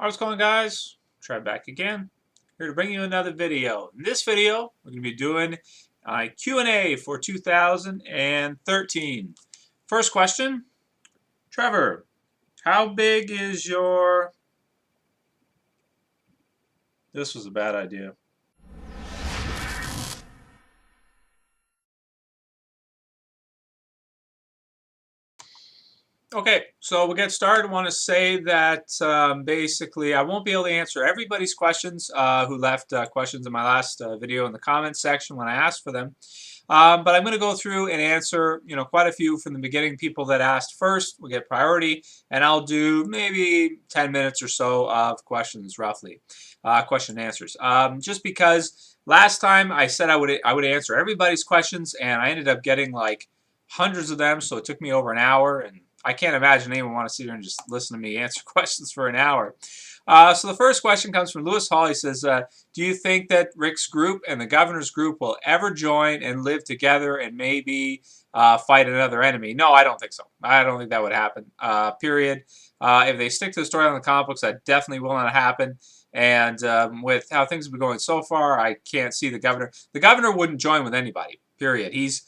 How's it going, guys? Try back again. Here to bring you another video. In this video, we're going to be doing a Q&A for 2013. First question, Trevor, how big is your... This was a bad idea. Okay, so we'll get started. I want to say that basically I won't be able to answer everybody's questions who left questions in my last video in the comments section when I asked for them. But I'm going to go through and answer, quite a few from the beginning. People that asked first will get priority, and I'll do maybe 10 minutes or so of questions, roughly, question and answers. Just because last time I said I would answer everybody's questions, and I ended up getting like hundreds of them, so it took me over an hour, and I can't imagine anyone want to sit here and just listen to me answer questions for an hour. So the first question comes from Lewis Hall. He says, do you think that Rick's group and the governor's group will ever join and live together and maybe fight another enemy? No, I don't think so. I don't think that would happen, period. If they stick to the story on the comic books, that definitely will not happen. And with how things have been going so far, I can't see the governor. The governor wouldn't join with anybody, period. He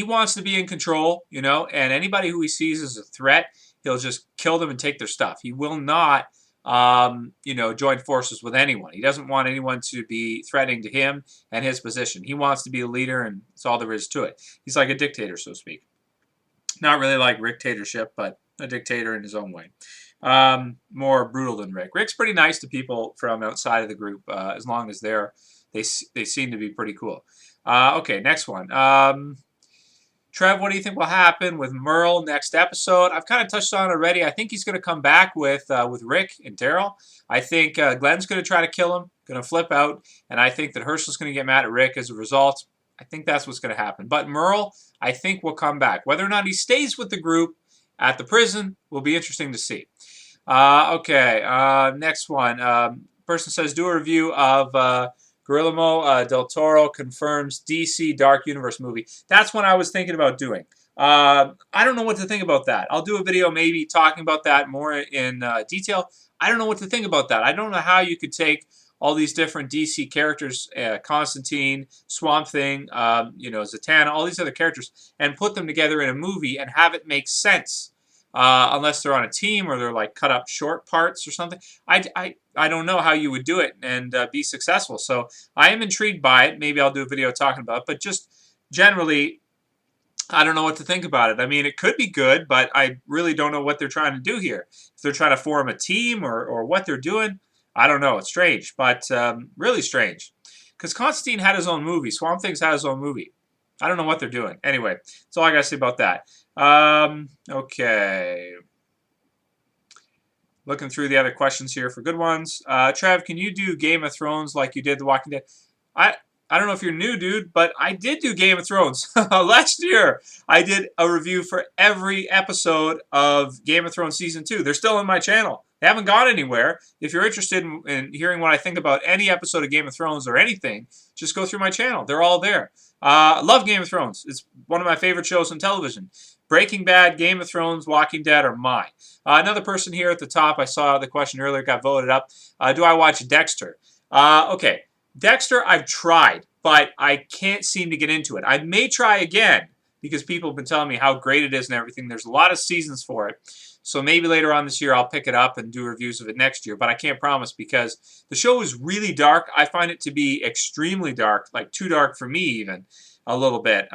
wants to be in control, and anybody who he sees as a threat, he'll just kill them and take their stuff. He will not, join forces with anyone. He doesn't want anyone to be threatening to him and his position. He wants to be a leader, and that's all there is to it. He's like a dictator, so to speak. Not really like dictatorship, but a dictator in his own way. More brutal than Rick. Rick's pretty nice to people from outside of the group, as long as they seem to be pretty cool. Okay, next one. Trev, what do you think will happen with Merl next episode? I've kind of touched on it already. I think he's going to come back with Rick and Daryl. I think Glenn's going to try to kill him, going to flip out, and I think that Herschel's going to get mad at Rick as a result. I think that's what's going to happen. But Merl, I think, will come back. Whether or not he stays with the group at the prison will be interesting to see. Okay, next one. Person says, do a review of... Guillermo del Toro confirms DC Dark Universe movie. That's what I was thinking about doing. I don't know what to think about that. I'll do a video maybe talking about that more in detail. I don't know what to think about that. I don't know how you could take all these different DC characters, Constantine, Swamp Thing, Zatanna, all these other characters, and put them together in a movie and have it make sense. Unless they're on a team or they're like cut up short parts or something. I don't know how you would do it and be successful. So I am intrigued by it. Maybe I'll do a video talking about it. But just generally, I don't know what to think about it. I mean, it could be good, but I really don't know what they're trying to do here. If they're trying to form a team or what they're doing, I don't know. It's strange, but really strange. Because Constantine had his own movie. Swamp Thing's had his own movie. I don't know what they're doing. Anyway, that's all I got to say about that. Okay. Looking through the other questions here for good ones. Trev, can you do Game of Thrones like you did The Walking Dead? I don't know if you're new, dude, but I did do Game of Thrones. Last year, I did a review for every episode of Game of Thrones Season 2. They're still on my channel. They haven't gone anywhere. If you're interested in hearing what I think about any episode of Game of Thrones or anything, just go through my channel. They're all there. I love Game of Thrones. It's one of my favorite shows on television. Breaking Bad, Game of Thrones, Walking Dead are mine. Another person here at the top, I saw the question earlier, got voted up. Do I watch Dexter? Okay, Dexter I've tried, but I can't seem to get into it. I may try again because people have been telling me how great it is and everything. There's a lot of seasons for it. So maybe later on this year I'll pick it up and do reviews of it next year. But I can't promise because the show is really dark. I find it to be extremely dark, like too dark for me even, a little bit.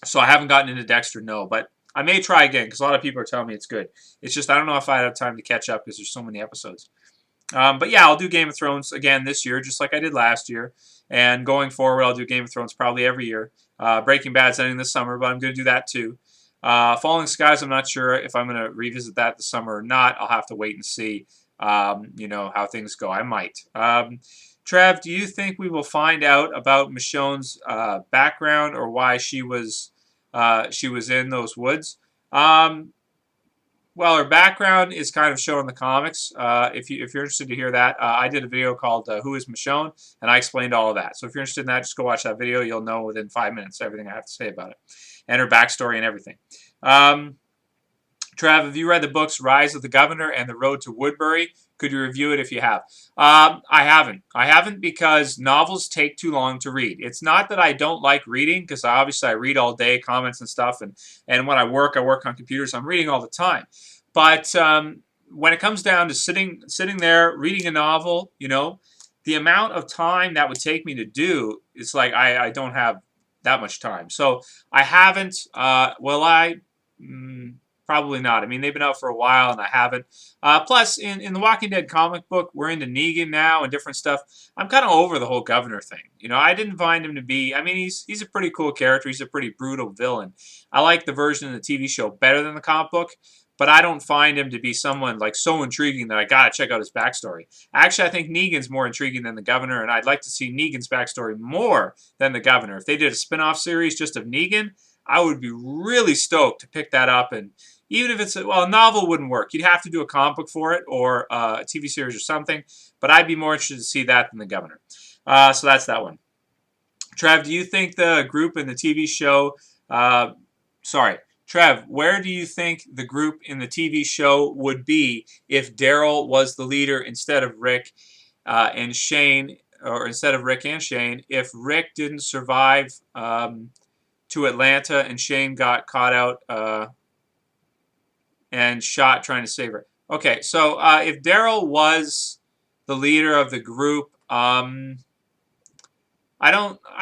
So I haven't gotten into Dexter, no. But I may try again because a lot of people are telling me it's good. It's just I don't know if I have time to catch up because there's so many episodes. But yeah, I'll do Game of Thrones again this year, just like I did last year. And going forward, I'll do Game of Thrones probably every year. Breaking Bad's ending this summer, but I'm going to do that too. Falling Skies, I'm not sure if I'm going to revisit that this summer or not. I'll have to wait and see, how things go. I might. Trev, do you think we will find out about Michonne's background or why she was in those woods? Well, her background is kind of shown in the comics. If you're interested to hear that, I did a video called Who is Michonne, and I explained all of that. So if you're interested in that, just go watch that video. You'll know within 5 minutes everything I have to say about it, and her backstory and everything. Trav, have you read the books Rise of the Governor and The Road to Woodbury? Could you review it if you have? I haven't. I haven't because novels take too long to read. It's not that I don't like reading, because obviously I read all day, comments and stuff, and when I work on computers. I'm reading all the time. But when it comes down to sitting there reading a novel, the amount of time that would take me to do, it's like I don't have that much time. So I haven't. Will I? Probably not. I mean, they've been out for a while, and I haven't. Plus, in the Walking Dead comic book, we're into Negan now and different stuff. I'm kind of over the whole governor thing. I didn't find him to be. I mean, he's a pretty cool character. He's a pretty brutal villain. I like the version of the TV show better than the comic book, but I don't find him to be someone like so intriguing that I gotta check out his backstory. Actually, I think Negan's more intriguing than the governor, and I'd like to see Negan's backstory more than the governor. If they did a spin-off series just of Negan, I would be really stoked to pick that up. And even if it's a novel wouldn't work. You'd have to do a comic book for it or a TV series or something. But I'd be more interested to see that than the governor. So that's that one. Trev, do you think the group in the TV show? Trev, where do you think the group in the TV show would be if Daryl was the leader instead of Rick and Shane, or instead of Rick and Shane? If Rick didn't survive to Atlanta and Shane got caught out and shot trying to save her. Okay, so if Daryl was the leader of the group, I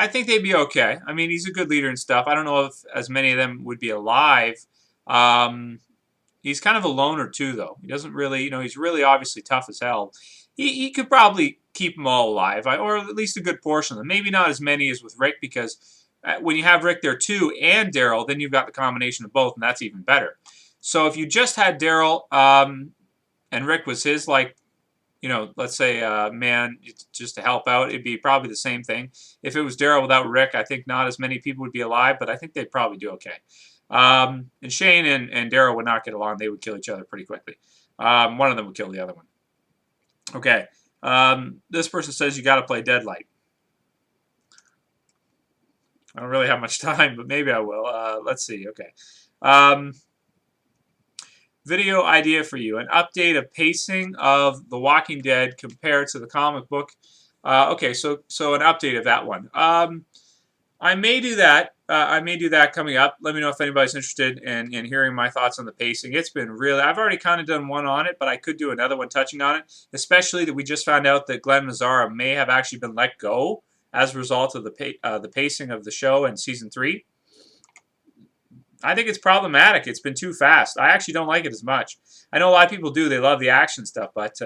think they'd be okay. I mean, he's a good leader and stuff. I don't know if as many of them would be alive. He's kind of a loner too, though. He doesn't really, he's really obviously tough as hell. He could probably keep them all alive, or at least a good portion of them. Maybe not as many as with Rick, because when you have Rick there too and Daryl, then you've got the combination of both, and that's even better. So if you just had Daryl and Rick was his, let's say man, just to help out, it'd be probably the same thing. If it was Daryl without Rick, I think not as many people would be alive, but I think they'd probably do okay. And Shane and Daryl would not get along. They would kill each other pretty quickly. One of them would kill the other one. Okay. This person says you got to play Deadlight. I don't really have much time, but maybe I will. Let's see. Okay. Video idea for you. An update of pacing of The Walking Dead compared to the comic book. Okay, so an update of that one. I may do that. I may do that coming up. Let me know if anybody's interested in hearing my thoughts on the pacing. It's been really... I've already kind of done one on it, but I could do another one touching on it, especially that we just found out that Glenn Mazzara may have actually been let go as a result of the pacing of the show in Season 3. I think it's problematic. It's been too fast. I actually don't like it as much. I know a lot of people do. They love the action stuff, but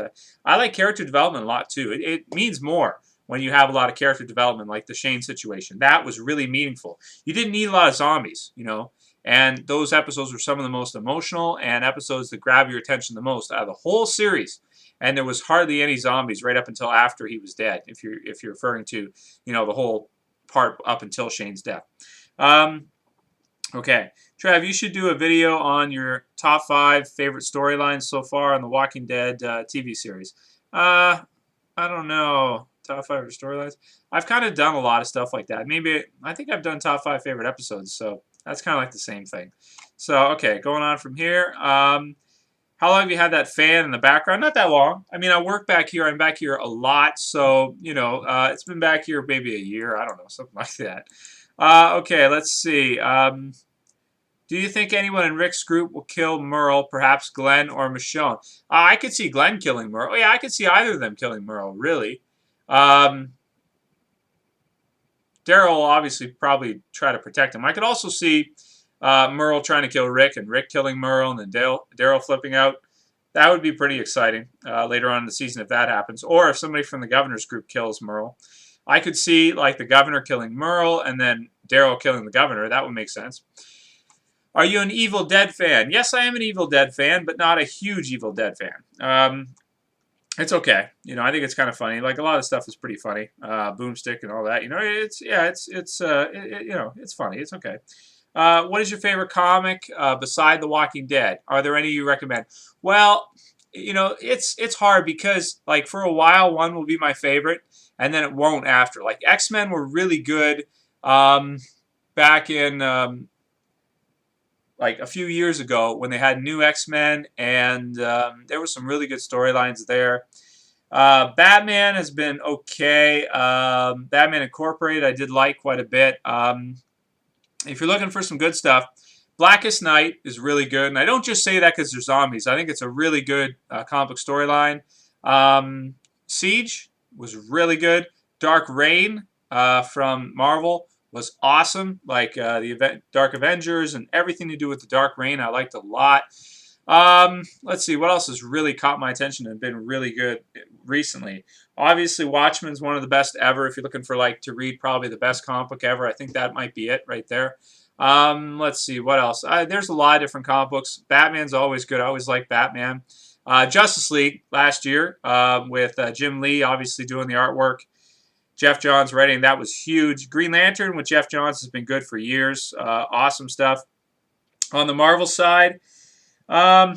I like character development a lot too. It means more when you have a lot of character development, like the Shane situation. That was really meaningful. You didn't need a lot of zombies, and those episodes were some of the most emotional and episodes that grab your attention the most out of the whole series. And there was hardly any zombies right up until after he was dead, if you're referring to, the whole part up until Shane's death. Okay, Trav, you should do a video on your top 5 favorite storylines so far on the Walking Dead TV series. I don't know. Top 5 storylines? I've kind of done a lot of stuff like that. I think I've done top 5 favorite episodes, so that's kind of like the same thing. So, okay, going on from here. How long have you had that fan in the background? Not that long. I mean, I work back here. I'm back here a lot, so, it's been back here maybe a year. I don't know, something like that. Okay, let's see. Do you think anyone in Rick's group will kill Merle, perhaps Glenn or Michonne? I could see Glenn killing Merle. Oh, yeah, I could see either of them killing Merle, really. Daryl will obviously probably try to protect him. I could also see Merle trying to kill Rick and Rick killing Merle and then Daryl flipping out. That would be pretty exciting later on in the season if that happens. Or if somebody from the governor's group kills Merle. I could see like the governor killing Merle and then Daryl killing the governor. That would make sense. Are you an Evil Dead fan? Yes, I am an Evil Dead fan, but not a huge Evil Dead fan. It's okay. I think it's kind of funny. Like a lot of stuff is pretty funny. Boomstick and all that. It's funny. It's okay. What is your favorite comic beside The Walking Dead? Are there any you recommend? Well, it's hard because like for a while one will be my favorite and then it won't after. Like X-Men were really good back in like a few years ago when they had new X-Men, and there were some really good storylines there. Batman has been okay. Batman Incorporated I did like quite a bit. If you're looking for some good stuff, Blackest Night is really good. And I don't just say that because they're zombies. I think it's a really good comic book storyline. Siege was really good. Dark Reign from Marvel was awesome. Like the Dark Avengers and everything to do with the Dark Reign, I liked a lot. Let's see, what else has really caught my attention and been really good recently? Obviously, Watchmen's one of the best ever. If you're looking for like to read probably the best comic book ever, I think that might be it right there. Let's see, what else? There's a lot of different comic books. Batman's always good. I always like Batman. Justice League last year with Jim Lee obviously doing the artwork. Jeff Johns writing, that was huge. Green Lantern with Jeff Johns has been good for years. Awesome stuff. On the Marvel side, I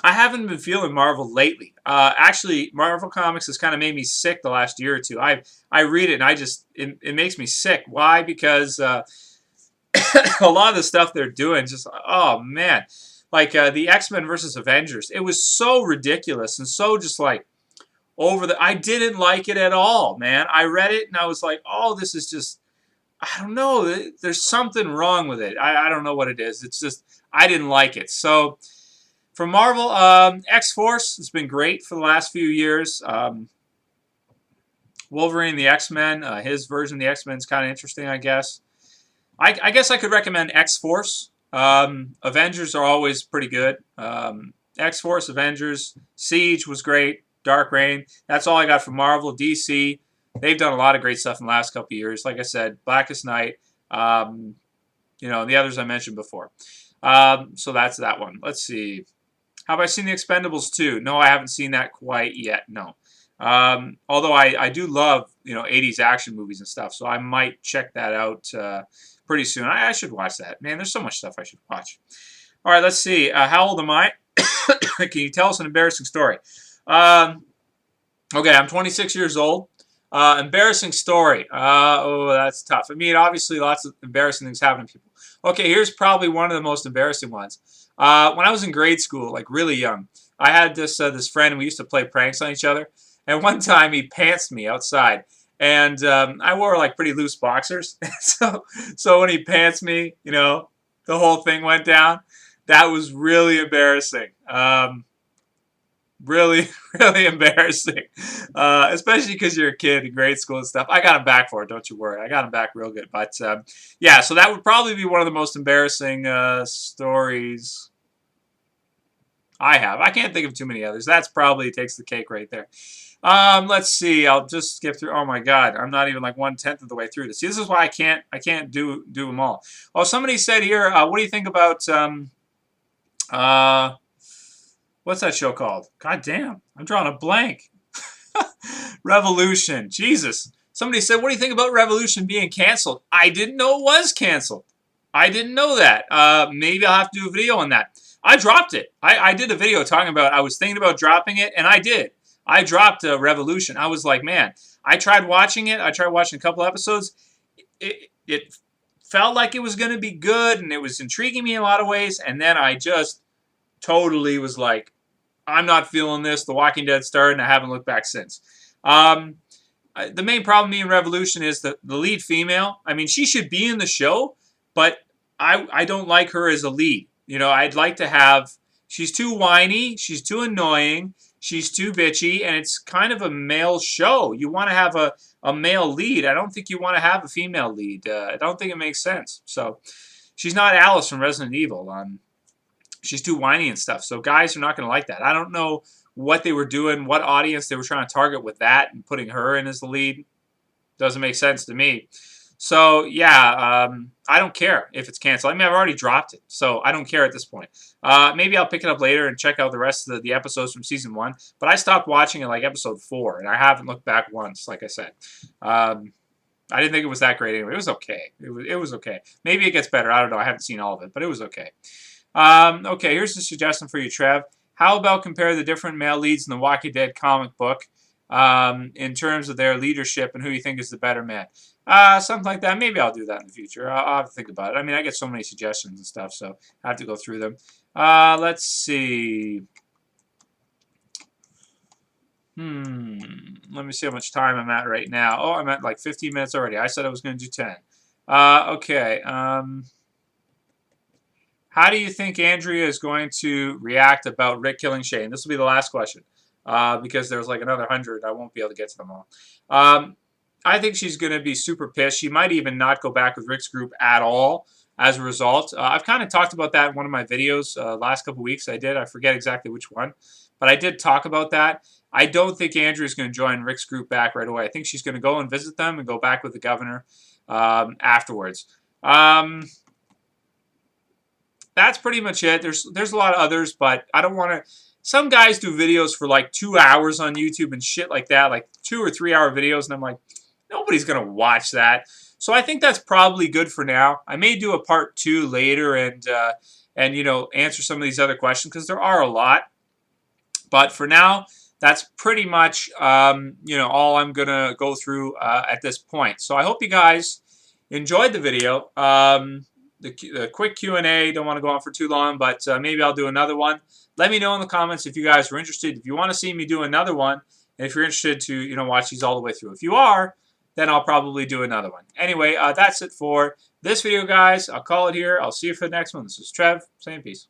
haven't been feeling Marvel lately. Actually, Marvel Comics has kind of made me sick the last year or two. I read it and it makes me sick. Why? Because a lot of the stuff they're doing just, oh man. Like the X-Men versus Avengers. It was so ridiculous and so just like I didn't like it at all, man. I read it and I was like, oh, this is just, I don't know. There's something wrong with it. I don't know what it is. It's just, I didn't like it. So, for Marvel, X-Force has been great for the last few years. Wolverine, the X-Men, his version of the X-Men is kind of interesting, I guess. I guess I could recommend X-Force. Avengers are always pretty good. X-Force, Avengers, Siege was great. Dark Reign. That's all I got from Marvel. DC, they've done a lot of great stuff in the last couple of years. Like I said, Blackest Night, and the others I mentioned before. So that's that one. Let's see. Have I seen The Expendables 2? No, I haven't seen that quite yet. No. Although I do love 80s action movies and stuff, so I might check that out pretty soon. I should watch that. Man, there's so much stuff I should watch. All right, let's see. How old am I? Can you tell us an embarrassing story? Okay, I'm 26 years old. Embarrassing story. Oh, that's tough. I mean, obviously, lots of embarrassing things happen to people. Okay, here's probably one of the most embarrassing ones. When I was in grade school, like really young, I had this friend, and we used to play pranks on each other. And one time, he pantsed me outside, and I wore like pretty loose boxers. so when he pantsed me, the whole thing went down. That was really embarrassing. Really, really embarrassing, especially because you're a kid in grade school and stuff. I got him back for it, don't you worry. I got him back real good. But, yeah, so that would probably be one of the most embarrassing stories I have. I can't think of too many others. That's probably takes the cake right there. Let's see. I'll just skip through. Oh, my God. I'm not even like 1/10 of the way through this. See, this is why I can't do them all. Oh, somebody said here, what do you think about... what's that show called? God damn, I'm drawing a blank. Revolution. Jesus. Somebody said, what do you think about Revolution being canceled? I didn't know it was canceled. I didn't know that. Maybe I'll have to do a video on that. I dropped it. I did a video talking about, I was thinking about dropping it, and I did. I dropped Revolution. I was like, man, I tried watching it. I tried watching a couple episodes. It felt like it was going to be good, and it was intriguing me in a lot of ways, and then I just totally was like, I'm not feeling this. The Walking Dead started, and I haven't looked back since. The main problem in Revolution is the lead female. I mean, she should be in the show, but I don't like her as a lead. I'd like to have... She's too whiny. She's too annoying. She's too bitchy, and it's kind of a male show. You want to have a male lead. I don't think you want to have a female lead. I don't think it makes sense. So she's not Alice from Resident Evil. She's too whiny and stuff. So guys are not going to like that. I don't know what they were doing, what audience they were trying to target with that and putting her in as the lead. Doesn't make sense to me. So, yeah, I don't care if it's canceled. I mean, I've already dropped it, so I don't care at this point. Maybe I'll pick it up later and check out the rest of the episodes from Season 1. But I stopped watching it like Episode 4, and I haven't looked back once, like I said. I didn't think it was that great anyway. It was okay. It was okay. Maybe it gets better. I don't know. I haven't seen all of it, but it was okay. Okay, here's a suggestion for you, Trev. How about compare the different male leads in the Walking Dead comic book in terms of their leadership and who you think is the better man? Something like that. Maybe I'll do that in the future. I'll have to think about it. I mean, I get so many suggestions and stuff, so I have to go through them. Let's see. Let me see how much time I'm at right now. Oh, I'm at like 15 minutes already. I said I was going to do 10. Okay. How do you think Andrea is going to react about Rick killing Shane? This will be the last question because there's like another 100. I won't be able to get to them all. I think she's going to be super pissed. She might even not go back with Rick's group at all as a result. I've kind of talked about that in one of my videos last couple weeks. I forget exactly which one, but I did talk about that. I don't think Andrea's going to join Rick's group back right away. I think she's going to go and visit them and go back with the governor afterwards. That's pretty much it. There's a lot of others, but I don't want to. Some guys do videos for like 2 hours on YouTube and shit like that, like 2 or 3 hour videos, and I'm like, nobody's gonna watch that. So I think that's probably good for now. I may do a part 2 later and you know, answer some of these other questions because there are a lot. But for now, that's pretty much you know, all I'm gonna go through at this point. So I hope you guys enjoyed the video. The quick Q&A, don't want to go on for too long, but maybe I'll do another one. Let me know in the comments if you guys are interested. If you want to see me do another one, and if you're interested to, you know, watch these all the way through. If you are, then I'll probably do another one. Anyway, that's it for this video, guys. I'll call it here. I'll see you for the next one. This is Trev, saying peace.